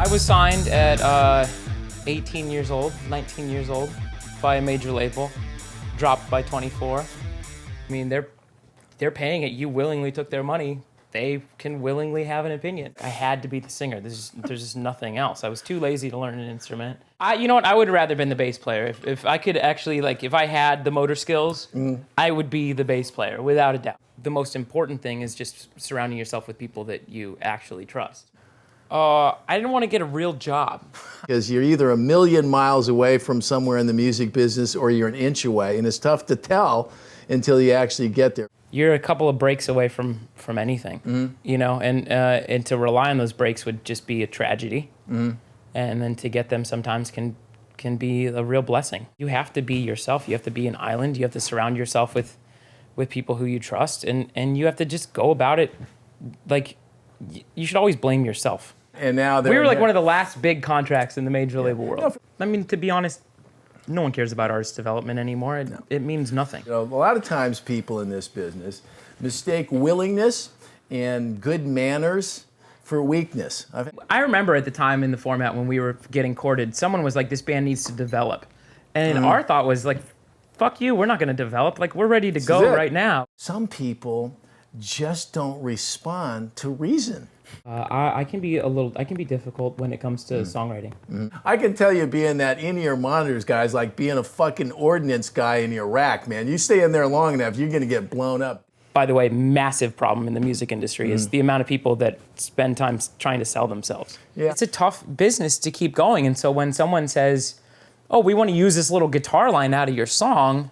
I was signed at 18 years old, 19 years old, by a major label, dropped by 24. I mean, they're paying it. You willingly took their money. They can willingly have an opinion. I had to be the singer. There's just nothing else. I was too lazy to learn an instrument. You know what? I would have rather been the bass player. If I could actually, like, if I had the motor skills, I would be the bass player, without a doubt. The most important thing is just surrounding yourself with people that you actually trust. I didn't want to get a real job. Because you're either a million miles away from somewhere in the music business or you're an inch away, and it's tough to tell until you actually get there. You're a couple of breaks away from anything, you know, and to rely on those breaks would just be a tragedy. And then to get them sometimes can be a real blessing. You have to be yourself. You have to be an island. You have to surround yourself with people who you trust, and you have to just go about it like you should always blame yourself. And now we were like one of the last big contracts in the major label world. I mean, to be honest, no one cares about artist development anymore. It means nothing. You know, a lot of times people in this business mistake willingness and good manners for weakness. I remember at the time in the format when we were getting courted, someone was like, this band needs to develop. And our thought was like, fuck you, we're not gonna develop. Like, we're ready to go right now. Some people just don't respond to reason. I can be difficult when it comes to songwriting. I can tell you being that in-ear monitors guy is like being a fucking ordnance guy in Iraq, man. You stay in there long enough, you're gonna get blown up. By the way, massive problem in the music industry is the amount of people that spend time trying to sell themselves. Yeah. It's a tough business to keep going, and so when someone says, oh, we want to use this little guitar line out of your song.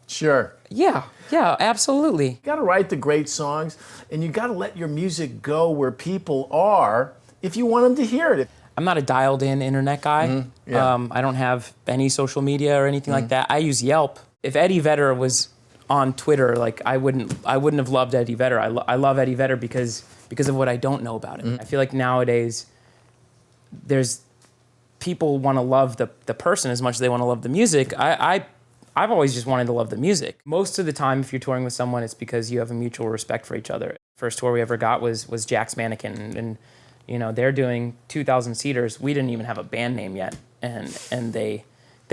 Sure. Yeah, absolutely. You gotta write the great songs, and you gotta let your music go where people are if you want them to hear it. I'm not a dialed-in internet guy. I don't have any social media or anything like that. I use Yelp. If Eddie Vedder was on Twitter, like I wouldn't have loved Eddie Vedder. I love Eddie Vedder because of what I don't know about him. I feel like nowadays there's people want to love the person as much as they want to love the music. I've always just wanted to love the music. Most of the time, if you're touring with someone, it's because you have a mutual respect for each other. First tour we ever got was Jack's Mannequin, and you know, they're doing 2,000 seaters. We didn't even have a band name yet, and they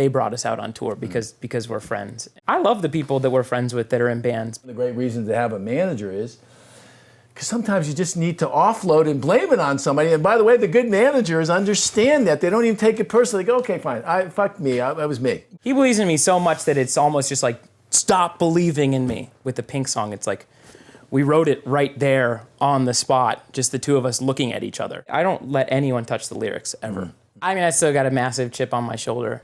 brought us out on tour because we're friends. I love the people that we're friends with that are in bands. The great reason to have a manager is because sometimes you just need to offload and blame it on somebody. And by the way, the good managers understand that. They don't even take it personally. They go, okay, fine, fuck me, that was me. He believes in me so much that it's almost just like, stop believing in me. With the Pink song, it's like, we wrote it right there on the spot, just the two of us looking at each other. I don't let anyone touch the lyrics, ever. I mean, I still got a massive chip on my shoulder.